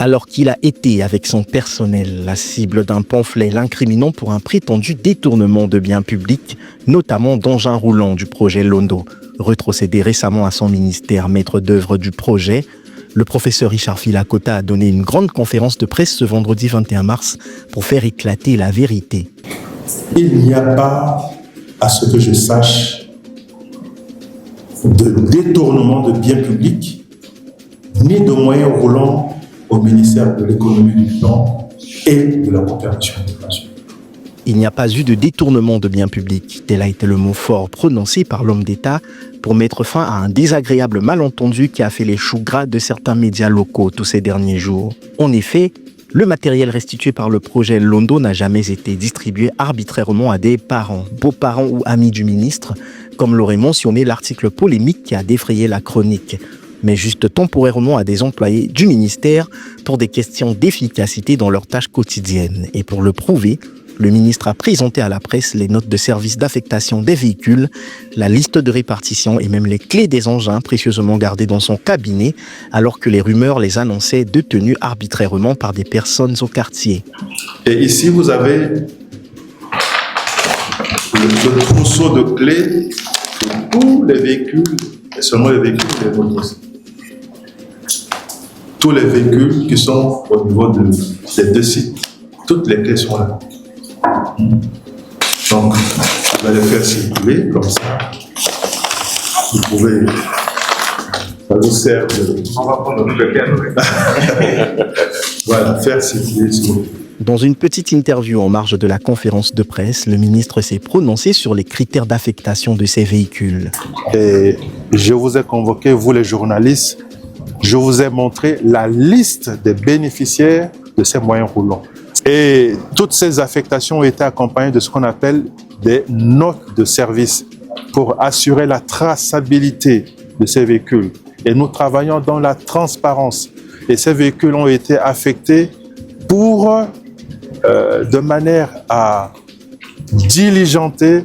alors qu'il a été, avec son personnel, la cible d'un pamphlet l'incriminant pour un prétendu détournement de biens publics, notamment d'engins roulants du projet Londo. Retrocédé récemment à son ministère maître d'œuvre du projet, le professeur Richard Filakota a donné une grande conférence de presse ce vendredi 21 mars pour faire éclater la vérité. Il n'y a pas, à ce que je sache, de détournement de biens publics, ni de moyens roulants au ministère de l'économie du plan et de la coopération internationale. Il n'y a pas eu de détournement de biens publics. Tel a été le mot fort prononcé par l'homme d'État pour mettre fin à un désagréable malentendu qui a fait les choux gras de certains médias locaux tous ces derniers jours. En effet, le matériel restitué par le projet Londo n'a jamais été distribué arbitrairement à des parents, beaux-parents ou amis du ministre, comme l'aurait mentionné l'article polémique qui a défrayé la chronique, mais juste temporairement à des employés du ministère pour des questions d'efficacité dans leurs tâches quotidiennes. Et pour le prouver, le ministre a présenté à la presse les notes de service d'affectation des véhicules, la liste de répartition et même les clés des engins précieusement gardées dans son cabinet, alors que les rumeurs les annonçaient détenus arbitrairement par des personnes au quartier. Et ici, vous avez le trousseau de clés de tous les véhicules, et seulement les véhicules des motos. Tous les véhicules qui sont au niveau des deux sites, toutes les clés sont là. Donc, vous allez faire circuler comme ça. Vous pouvez. Ça vous sert de. On va prendre le Voilà, faire circuler. Dans une petite interview en marge de la conférence de presse, le ministre s'est prononcé sur les critères d'affectation de ces véhicules. Et je vous ai convoqué, vous les journalistes, je vous ai montré la liste des bénéficiaires de ces moyens roulants. Et toutes ces affectations ont été accompagnées de ce qu'on appelle des notes de service pour assurer la traçabilité de ces véhicules. Et nous travaillons dans la transparence. Et ces véhicules ont été affectés pour, de manière à diligenter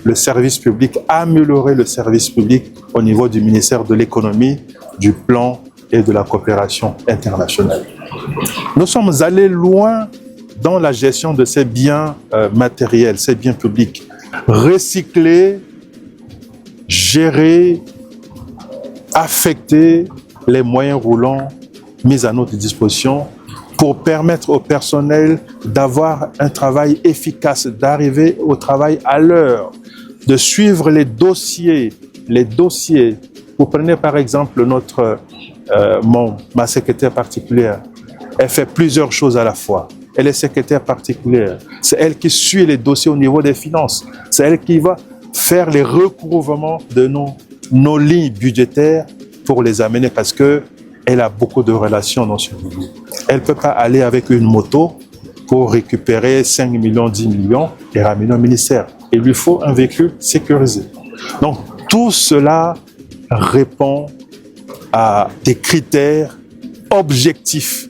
le service public, améliorer le service public au niveau du ministère de l'économie, du plan et de la coopération internationale. Nous sommes allés loin dans la gestion de ces biens matériels, ces biens publics. Recycler, gérer, affecter les moyens roulants mis à notre disposition pour permettre au personnel d'avoir un travail efficace, d'arriver au travail à l'heure, de suivre les dossiers. Vous prenez par exemple ma secrétaire particulière. Elle fait plusieurs choses à la fois. Elle est secrétaire particulière. C'est elle qui suit les dossiers au niveau des finances. C'est elle qui va faire les recouvrements de nos lignes budgétaires pour les amener parce qu'elle a beaucoup de relations dans ce milieu. Elle ne peut pas aller avec une moto pour récupérer 5 millions, 10 millions et ramener au ministère. Il lui faut un véhicule sécurisé. Donc, tout cela répond à des critères objectifs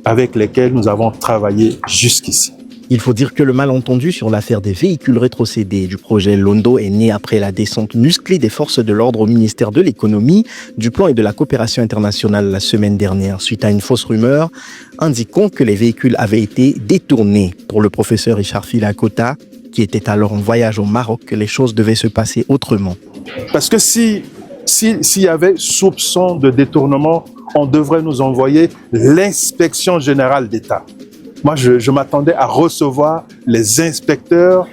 avec lesquels nous avons travaillé jusqu'ici. Il faut dire que le malentendu sur l'affaire des véhicules rétrocédés du projet Londo est né après la descente musclée des forces de l'ordre au ministère de l'économie, du plan et de la coopération internationale la semaine dernière, suite à une fausse rumeur indiquant que les véhicules avaient été détournés. Pour le professeur Richard Filakota, qui était alors en voyage au Maroc, les choses devaient se passer autrement. Parce que s'il y avait soupçon de détournement, on devrait nous envoyer l'inspection générale d'État. Moi, je m'attendais à recevoir les inspecteurs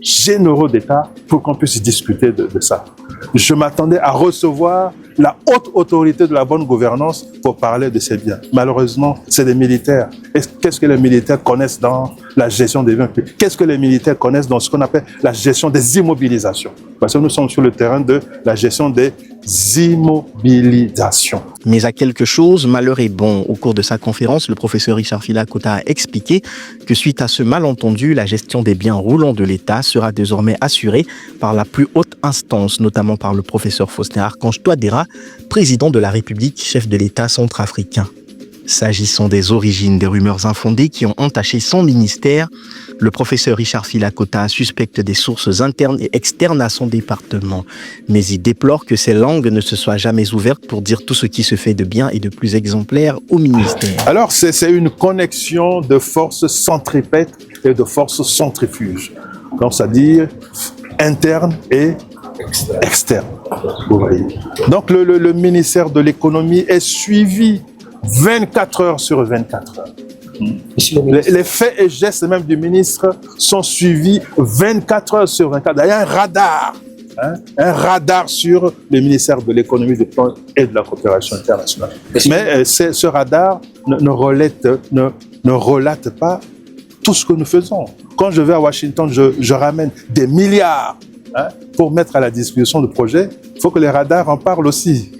généraux d'État pour qu'on puisse discuter de ça. Je m'attendais à recevoir la haute autorité de la bonne gouvernance pour parler de ces biens. Malheureusement, c'est des militaires. Et qu'est-ce que les militaires connaissent dans la gestion des biens publics? Qu'est-ce que les militaires connaissent dans ce qu'on appelle la gestion des immobilisations? Parce que nous sommes sur le terrain de la gestion des immobilisations. Mais à quelque chose, malheur est bon. Au cours de sa conférence, le professeur Richard Filakota a expliqué que suite à ce malentendu, la gestion des biens roulants de l'État sera désormais assurée par la plus haute instance, notamment par le professeur Faustin Archange Touadéra, président de la République, chef de l'État centrafricain. S'agissant des origines des rumeurs infondées qui ont entaché son ministère, Le professeur Richard Filakota suspecte des sources internes et externes à son département, mais il déplore que ces langues ne se soient jamais ouvertes pour dire tout ce qui se fait de bien et de plus exemplaire au ministère. Alors, c'est une connexion de forces centripètes et de forces centrifuges. Donc, c'est-à-dire interne et externe. Vous voyez. Donc, le ministère de l'économie est suivi 24 heures sur 24 heures. Les faits et gestes même du ministre sont suivis 24 heures sur 24. Il y a un radar sur le ministère de l'économie, du plan et de la coopération internationale. Mais ce radar ne relate pas tout ce que nous faisons. Quand je vais à Washington, je ramène des milliards pour mettre à la disposition du projet. Il faut que les radars en parlent aussi.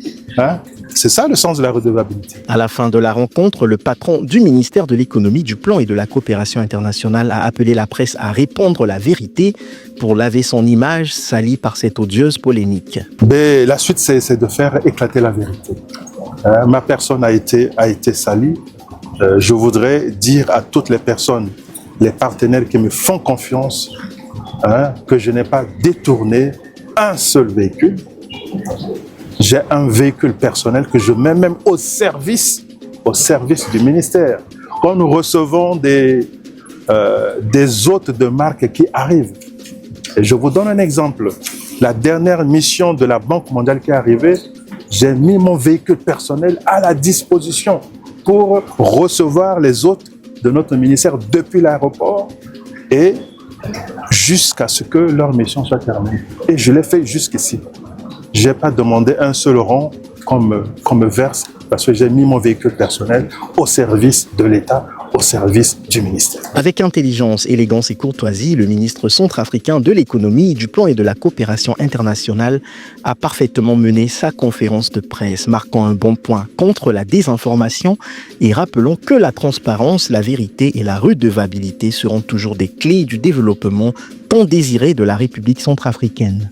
C'est ça le sens de la redevabilité. À la fin de la rencontre, le patron du ministère de l'économie, du plan et de la coopération internationale a appelé la presse à répondre la vérité pour laver son image salie par cette odieuse polémique. Mais la suite, c'est de faire éclater la vérité. Ma personne a été salie. Je voudrais dire à toutes les personnes, les partenaires qui me font confiance, que je n'ai pas détourné un seul véhicule. J'ai un véhicule personnel que je mets même au service du ministère. Quand nous recevons des hôtes de marque qui arrivent, et je vous donne un exemple. La dernière mission de la Banque mondiale qui est arrivée, j'ai mis mon véhicule personnel à la disposition pour recevoir les hôtes de notre ministère depuis l'aéroport et jusqu'à ce que leur mission soit terminée. Et je l'ai fait jusqu'ici. Je n'ai pas demandé un seul rond qu'on me verse parce que j'ai mis mon véhicule personnel au service de l'État, au service du ministère. Avec intelligence, élégance et courtoisie, le ministre centrafricain de l'économie, du plan et de la coopération internationale a parfaitement mené sa conférence de presse, marquant un bon point contre la désinformation et rappelons que la transparence, la vérité et la redevabilité seront toujours des clés du développement tant désiré de la République centrafricaine.